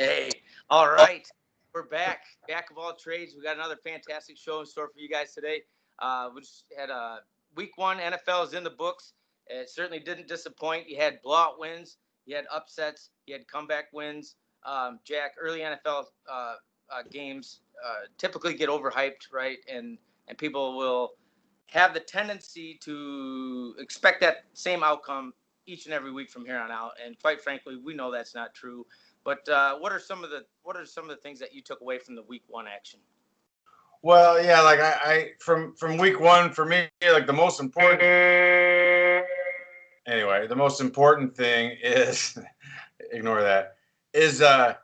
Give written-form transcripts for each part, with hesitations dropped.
Hey, all right. We're back. Back of all trades. We got another fantastic show in store for you guys today. We just had week one. NFL is in the books. It certainly didn't disappoint. You had blowout wins. You had upsets. You had comeback wins. Jack, early NFL games typically get overhyped, right? And people will have the tendency to expect that same outcome each and every week from here on out. And quite frankly, we know that's not true. But what are some of the things that you took away from the week one action? Well, yeah, like I from week one for me, like the most important. Anyway, the most important thing is ignore that is that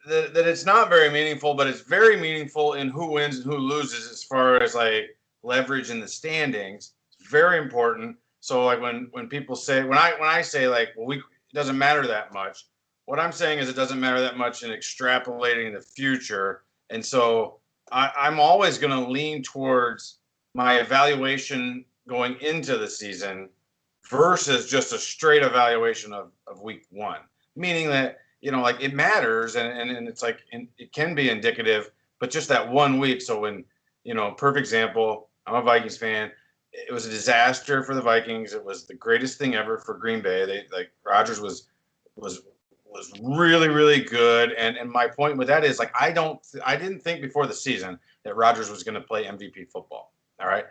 it's not very meaningful, but it's very meaningful in who wins and who loses as far as like leverage in the standings. It's very important. So like when people say when I say like well it doesn't matter that much. What I'm saying is it doesn't matter that much in extrapolating the future. And so I'm always going to lean towards my evaluation going into the season versus just a straight evaluation of week one, meaning that like it matters and it's like it can be indicative, but just that 1 week. So when, perfect example, I'm a Vikings fan. It was a disaster for the Vikings. It was the greatest thing ever for Green Bay. They like Rodgers was really, really good. And my point with that is like, I didn't think before the season that Rodgers was going to play MVP football. All right.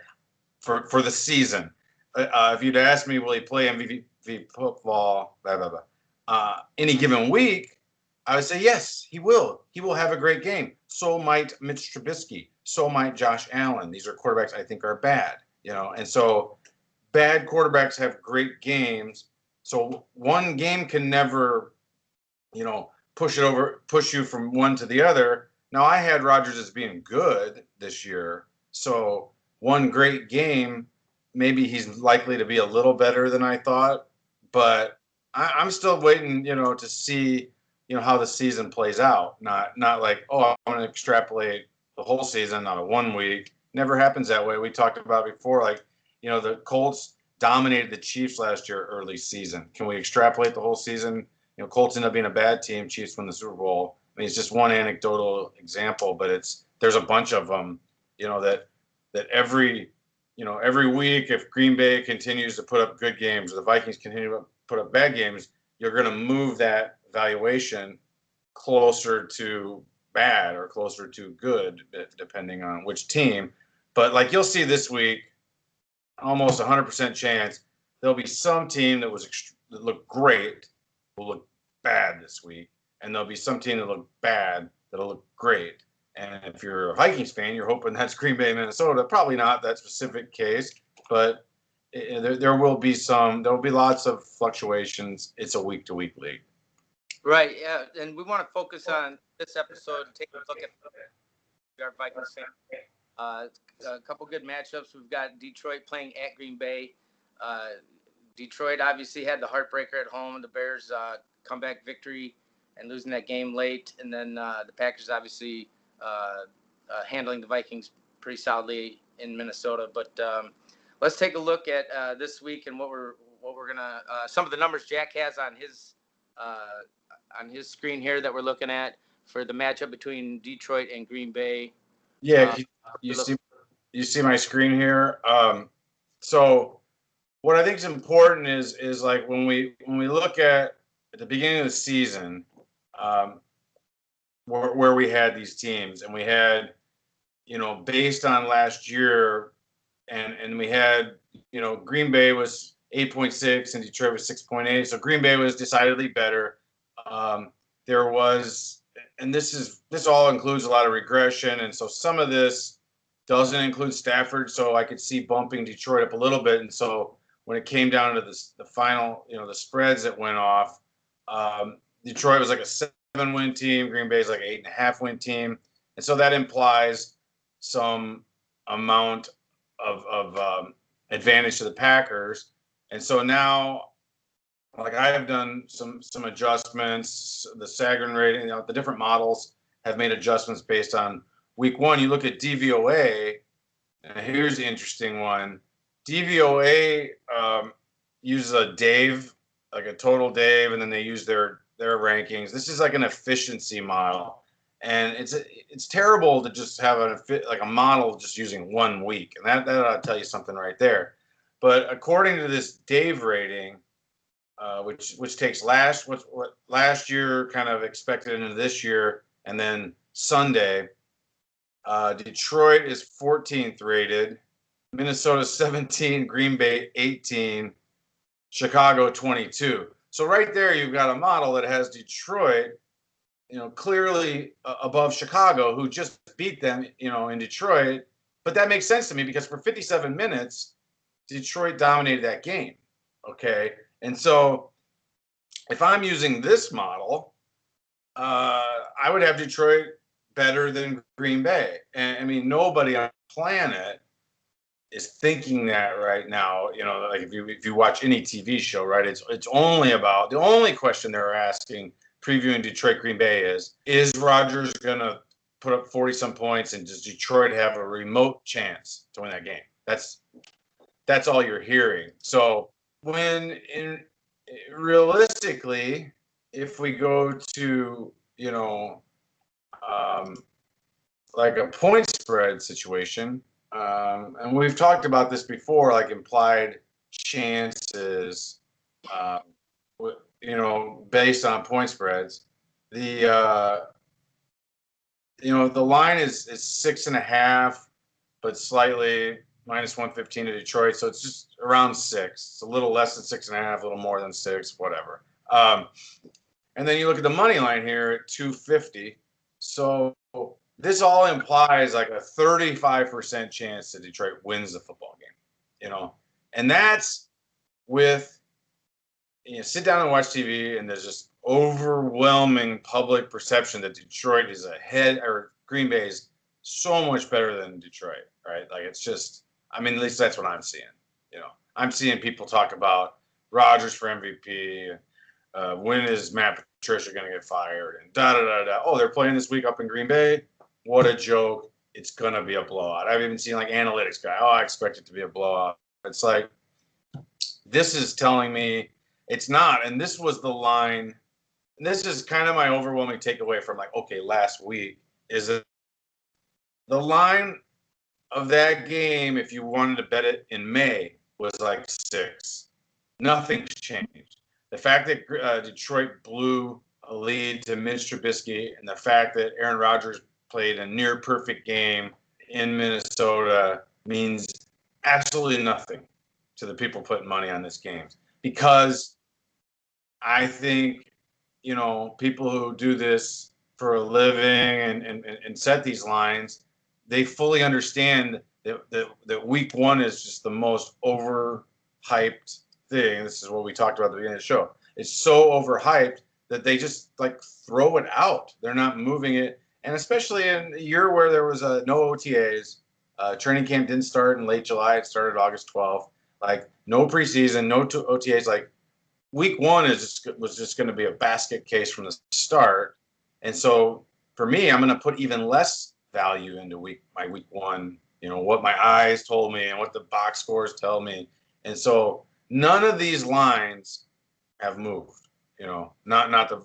For the season. If you'd asked me, will he play MVP football, blah, blah, blah, any given week, I would say, yes, he will. He will have a great game. So might Mitch Trubisky. So might Josh Allen. These are quarterbacks I think are bad, and so bad quarterbacks have great games. So one game can never, push you from one to the other. Now I had Rodgers as being good this year. So one great game, maybe he's likely to be a little better than I thought, but I'm still waiting, to see, how the season plays out. Not like, oh, I'm going to extrapolate the whole season on a 1 week. Never happens that way. We talked about before, like, the Colts dominated the Chiefs last year early season. Can we extrapolate the whole season? Colts end up being a bad team. Chiefs win the Super Bowl. I mean, it's just one anecdotal example, but there's a bunch of them, that every week, if Green Bay continues to put up good games or the Vikings continue to put up bad games, you're going to move that valuation closer to bad or closer to good, depending on which team. But like you'll see this week, almost 100% chance there'll be some team that looked great will look bad this week, and there'll be some team that look bad that'll look great. And if you're a Vikings fan, you're hoping that's Green Bay, Minnesota. Probably not that specific case, but there will be lots of fluctuations. It's a week-to-week league. Right, yeah, and we want to focus on this episode and take a look at our Vikings fan. A couple good matchups. We've got Detroit playing at Green Bay. Detroit obviously had the heartbreaker at home. The Bears comeback victory and losing that game late. And then the Packers obviously handling the Vikings pretty solidly in Minnesota. But let's take a look at this week and what we're gonna some of the numbers Jack has on his screen here that we're looking at for the matchup between Detroit and Green Bay. Yeah, you see my screen here. So what I think is important is like when we look at the beginning of the season, where we had these teams and we had, based on last year, and we had, Green Bay was 8.6 and Detroit was 6.8. So Green Bay was decidedly better. There was, and this all includes a lot of regression, and so some of this doesn't include Stafford. So I could see bumping Detroit up a little bit, and so when it came down to the final, the spreads that went off, Detroit was like a 7-win team. Green Bay is like an 8.5-win team. And so that implies some amount of advantage to the Packers. And so now, like I have done some adjustments, the Sagarin rating, the different models have made adjustments based on week one. You look at DVOA, and here's the interesting one. DVOA uses a Dave, like a total Dave, and then they use their their rankings. This is like an efficiency model, and it's terrible to just have a model just using 1 week, and that ought to tell you something right there. But according to this Dave rating, which takes what last year kind of expected into this year, and then Sunday, Detroit is 14th rated, Minnesota 17, Green Bay 18, Chicago 22. So right there, you've got a model that has Detroit, clearly above Chicago, who just beat them, in Detroit. But that makes sense to me because for 57 minutes, Detroit dominated that game. Okay. And so if I'm using this model, I would have Detroit better than Green Bay. And I mean, nobody on the planet is thinking that right now. Like if you watch any TV show, right, it's only about, the only question they're asking previewing Detroit Green Bay is Rodgers gonna put up 40 some points, and does Detroit have a remote chance to win that game? That's all you're hearing. So realistically, if we go to like a point spread situation, and we've talked about this before, like implied chances, based on point spreads. The the line is 6.5, but slightly minus 115 to Detroit, so it's just around 6. It's a little less than 6.5, a little more than 6, whatever. And then you look at the money line here at 250. So this all implies like a 35% chance that Detroit wins the football game, and that's with, sit down and watch TV, and there's just overwhelming public perception that Detroit is ahead, or Green Bay is so much better than Detroit, right? Like, it's just, I mean, at least that's what I'm seeing. I'm seeing people talk about Rodgers for MVP. When is Matt Patricia going to get fired? And da-da-da-da. Oh, they're playing this week up in Green Bay? What a joke. It's going to be a blowout. I've even seen like analytics guy, I expect it to be a blowout. It's like, this is telling me it's not. And this was the line. And this is kind of my overwhelming takeaway from last week, is that the line of that game, if you wanted to bet it in May, was like 6. Nothing's changed. The fact that Detroit blew a lead to Mitch Trubisky, and the fact that Aaron Rodgers played a near perfect game in Minnesota means absolutely nothing to the people putting money on this game. Because I think, people who do this for a living and set these lines, they fully understand that week 1 is just the most overhyped thing. This is what we talked about at the beginning of the show. It's so overhyped that they just throw it out. They're not moving it. And especially in a year where there was no OTAs, training camp didn't start in late July. It started August 12th. No preseason, no OTAs. Week 1 was just going to be a basket case from the start. And so for me, I'm going to put even less value into my week 1, what my eyes told me and what the box scores tell me. And so none of these lines have moved, not the,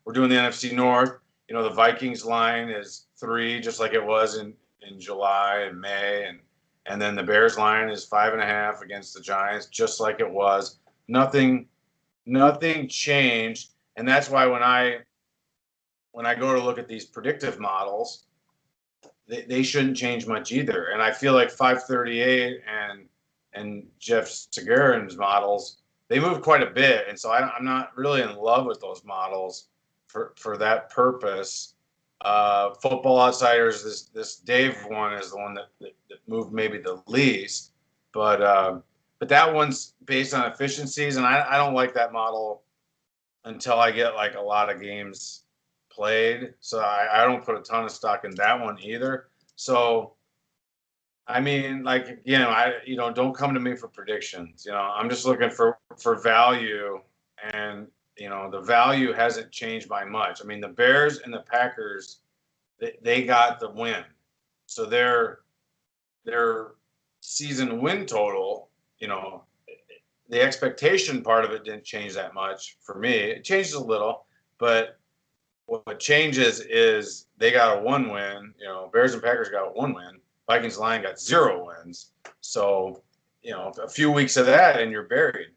we're doing the NFC North. The Vikings line is 3, just like it was in July and May. And then the Bears line is 5.5 against the Giants, just like it was. Nothing changed. And that's why when I go to look at these predictive models, they shouldn't change much either. And I feel like 538 and Jeff Segarin's models, they move quite a bit. And so I'm not really in love with those models for that purpose. Football Outsiders, this Dave one is the one that moved maybe the least. But that one's based on efficiencies, and I don't like that model until I get a lot of games played. So I don't put a ton of stock in that one either. So, I mean, don't come to me for predictions. I'm just looking for value, and the value hasn't changed by much. I mean, the Bears and the Packers, they got the win, so their season win total, the expectation part of it didn't change that much for me. It changes a little, But what changes is they got a 1 win. Bears and Packers got a 1 win. Vikings Lions got 0 wins. So, a few weeks of that and you're buried.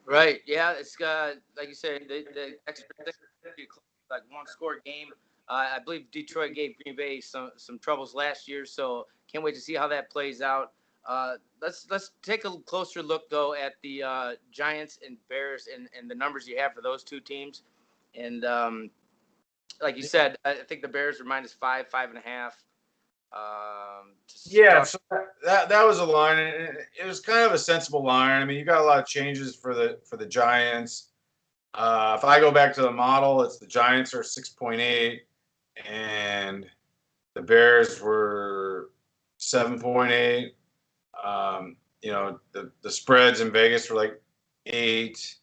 Right. Yeah. It's like you said, the extra like one score game. I believe Detroit gave Green Bay some troubles last year, so can't wait to see how that plays out. Let's take a closer look though at the Giants and Bears and the numbers you have for those two teams. And like you said, I think the Bears are -5, 5.5. Yeah, so that was a line. It was kind of a sensible line. I mean, you got a lot of changes for the Giants. If I go back to the model, it's the Giants are 6.8, and the Bears were 7.8. The spreads in Vegas were like 8,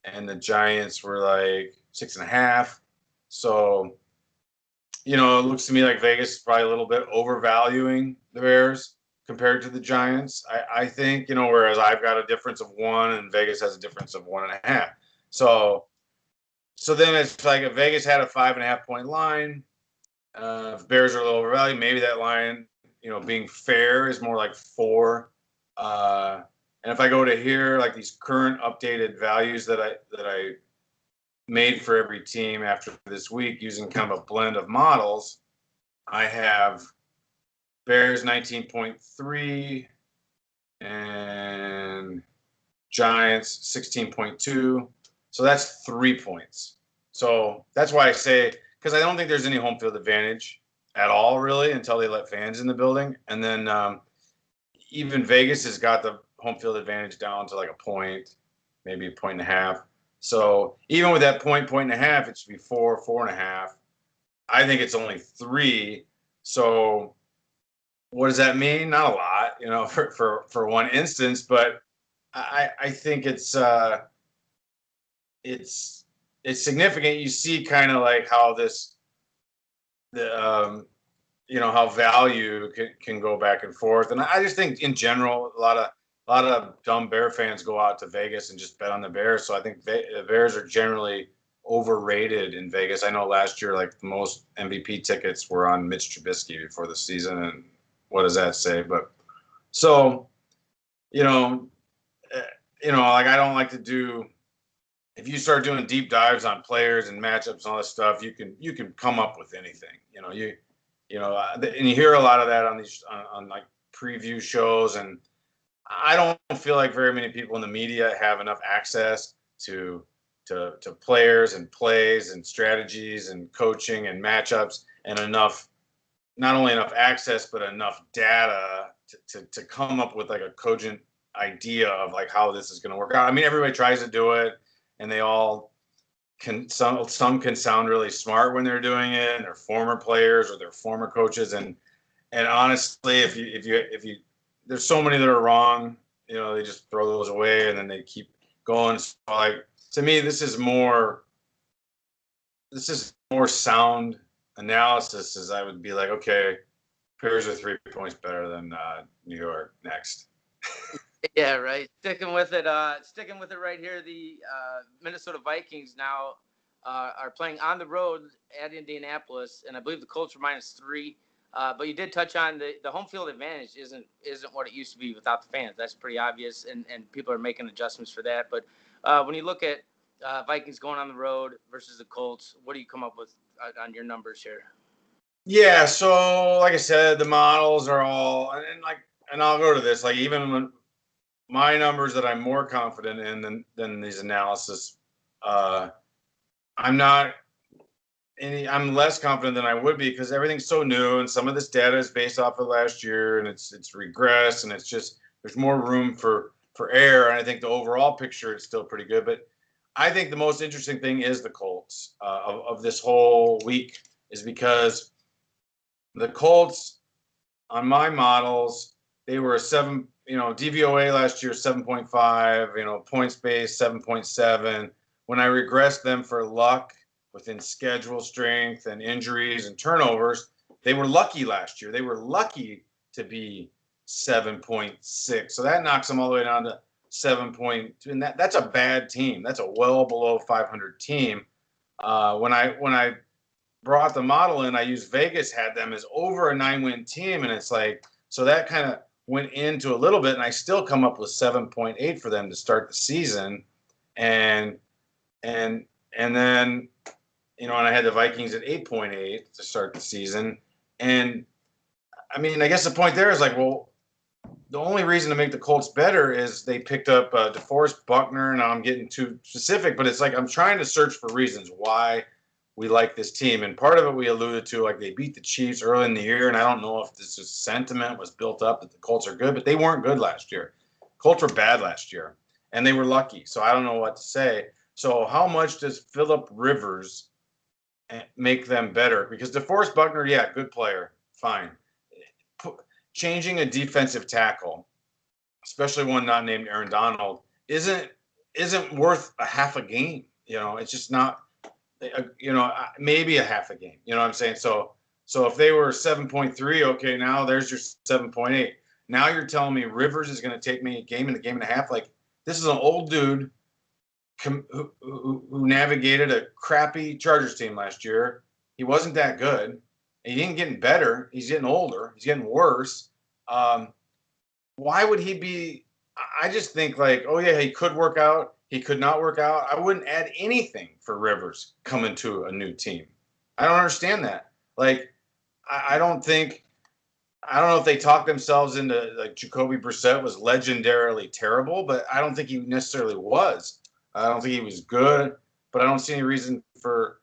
and the Giants were like 6.5. So, it looks to me like Vegas is probably a little bit overvaluing the Bears compared to the Giants. I think, whereas I've got a difference of 1 and Vegas has a difference of 1.5. So then it's like if Vegas had a 5.5 point line, if Bears are a little overvalued, maybe that line, being fair is more like 4. And if I go to here, like these current updated values that I made for every team after this week using kind of a blend of models, I have Bears 19.3 and Giants 16.2. So that's 3 points. So that's why I say, because I don't think there's any home field advantage at all, really, until they let fans in the building. And then even Vegas has got the home field advantage down to like a point, maybe a 1.5. So even with that point and a half, it should be 4, 4.5. I think it's only 3. So what does that mean? Not a lot, for one instance, but I think it's significant. You see kind of like how how value can go back and forth. And I just think in general, a lot of dumb Bear fans go out to Vegas and just bet on the Bears. So I think the Bears are generally overrated in Vegas. I know last year, like the most MVP tickets were on Mitch Trubisky before the season. And what does that say? But so, like I don't like to do, if you start doing deep dives on players and matchups and all this stuff, you can come up with anything, and you hear a lot of that on these, on like preview shows. And I don't feel like very many people in the media have enough access to players and plays and strategies and coaching and matchups, and not only enough access, but enough data to come up with like a cogent idea of like how this is going to work out. I mean, everybody tries to do it, and they all can. Some can sound really smart when they're doing it, and they're former players or they're former coaches. And honestly, if you there's so many that are wrong, they just throw those away and then they keep going. So like, to me, this is more sound analysis, as I would be like, okay, Bears are 3 points better than New York. Next. Yeah, right. Sticking with it right here. The Minnesota Vikings now are playing on the road at Indianapolis, and I believe the Colts were -3. But you did touch on the home field advantage isn't what it used to be without the fans. That's pretty obvious, and people are making adjustments for that. But when you look at Vikings going on the road versus the Colts, what do you come up with on your numbers here? Yeah, so like I said, the models are all, and I'll go to this, like even when my numbers that I'm more confident in than these analysis, I'm less confident than I would be because everything's so new, and some of this data is based off of last year, and it's regressed, and it's just there's more room for error. And I think the overall picture is still pretty good. But I think the most interesting thing is the Colts of this whole week is because the Colts on my models, they were a 7, DVOA last year 7.5, points based 7.7. When I regressed them for luck within schedule strength and injuries and turnovers, they were lucky last year. They were lucky to be 7.6. So that knocks them all the way down to 7 point, and that's a bad team. That's a well below 500 team. When I brought the model in, I used Vegas, had them as over a 9-win team, and it's like, so that kind of went into a little bit, and I still come up with 7.8 for them to start the season, and and then and I had the Vikings at 8.8 to start the season, and I mean, I guess the point there is like, well, the only reason to make the Colts better is they picked up DeForest Buckner. Now I'm getting too specific, but it's like I'm trying to search for reasons why we like this team. And part of it we alluded to, like they beat the Chiefs early in the year, and I don't know if this sentiment was built up that the Colts are good, but they weren't good last year. Colts were bad last year, and they were lucky. So I don't know what to say. So how much does Phillip Rivers make them better? Because DeForest Buckner, yeah, good player, fine. Changing a defensive tackle, especially one not named Aaron Donald, isn't worth a half a game. It's just not. Maybe a half a game. You know what I'm saying? So if they were 7.3, okay, now there's your 7.8. Now you're telling me Rivers is going to take me a game and a half. Like, this is an old dude who navigated a crappy Chargers team last year. He wasn't that good. He ain't getting better. He's getting older. He's getting worse. Why would he be? I just think like, oh yeah, he could work out. He could not work out. I wouldn't add anything for Rivers coming to a new team. I don't understand that. Like, I don't know if they talked themselves into like Jacoby Brissett was legendarily terrible, but I don't think he necessarily was. I don't think he was good, but I don't see any reason for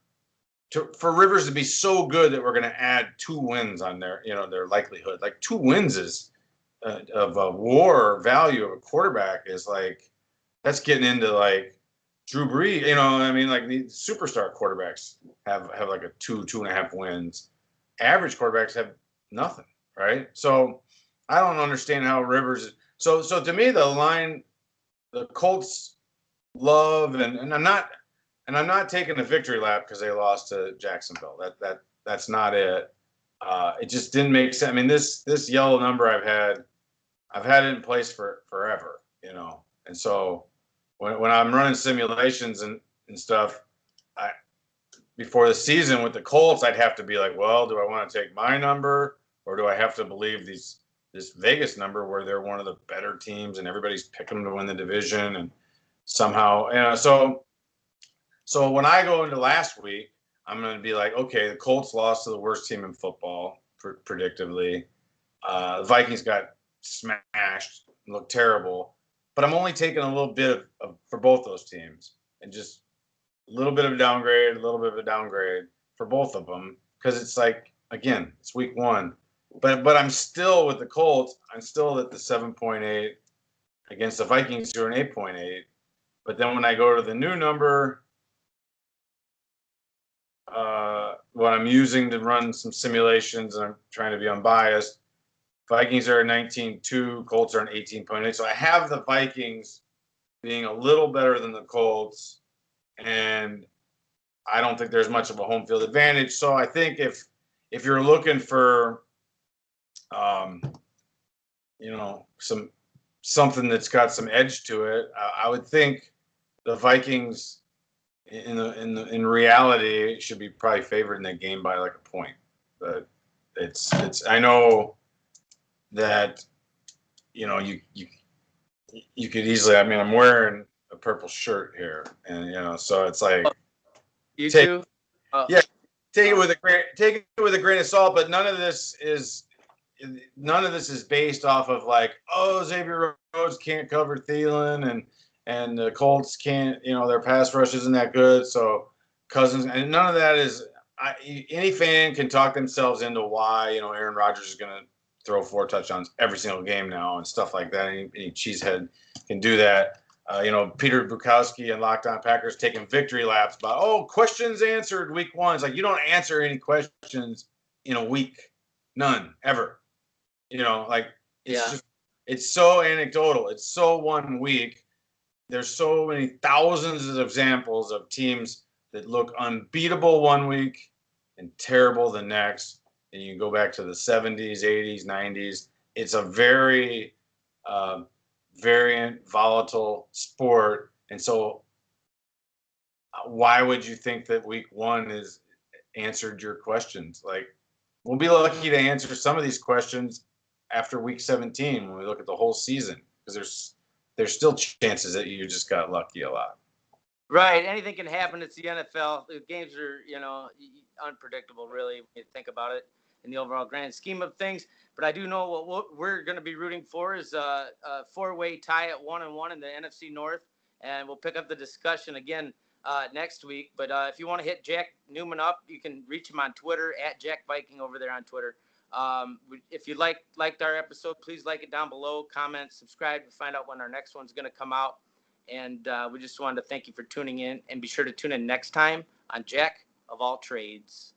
Rivers to be so good that we're going to add 2 wins on their likelihood. Like 2 wins is of a war value of a quarterback is like, that's getting into like Drew Brees. I mean, like the superstar quarterbacks have like a 2.5 wins. Average quarterbacks have nothing, right? So I don't understand how Rivers. So to me, the Colts love, and I'm not taking a victory lap because they lost to Jacksonville. That's not it. It just didn't make sense. I mean, this yellow number I've had it in place for forever, and so when I'm running simulations and stuff, before the season with the Colts, I'd have to be like, well, do I want to take my number or do I have to believe this Vegas number where they're one of the better teams and everybody's picking them to win the division and somehow, so when I go into last week, I'm going to be like, okay, the Colts lost to the worst team in football, predictably. The Vikings got smashed, looked terrible. But I'm only taking a little bit of for both those teams and just a little bit of a downgrade, for both of them because it's like, again, it's week 1. But I'm still with the Colts. I'm still at the 7.8 against the Vikings who are an 8.8. But then when I go to the new number, what I'm using to run some simulations, and I'm trying to be unbiased, Vikings are 19.2, Colts are an 18.8. So I have the Vikings being a little better than the Colts, and I don't think there's much of a home field advantage. So I think if you're looking for, something that's got some edge to it, I would think the Vikings in reality should be probably favored in that game by like a point. But it's I know that you could easily. I mean, I'm wearing a purple shirt here, and so it's like take it with a grain of salt. But none of this is based off of like, oh, Xavier Rhodes can't cover Thielen and the Colts can't. Their pass rush isn't that good, so Cousins, and none of that is. Any fan can talk themselves into why Aaron Rodgers is going to throw 4 touchdowns every single game now and stuff like that. Any cheesehead can do that. Peter Bukowski and Locked On Packers taking victory laps about, questions answered week 1. It's like, you don't answer any questions in a week. None, ever. It's so anecdotal. It's so 1 week. There's so many thousands of examples of teams that look unbeatable 1 week and terrible the next. And you go back to the 70s, 80s, 90s. It's a very, variant, volatile sport. And so why would you think that week one is answered your questions? Like, we'll be lucky to answer some of these questions after week 17 when we look at the whole season, because there's still chances that you just got lucky a lot. Right. Anything can happen. It's the NFL. The games are, unpredictable, really, when you think about it in the overall grand scheme of things. But I do know what we're going to be rooting for is a four-way tie at 1-1 in the NFC North. And we'll pick up the discussion again next week. But if you want to hit Jack Newman up, you can reach him on Twitter at Jack Viking over there on Twitter. If you liked our episode, please like it down below, comment, subscribe to find out when our next one's going to come out. And we just wanted to thank you for tuning in, and be sure to tune in next time on Jack of All Trades.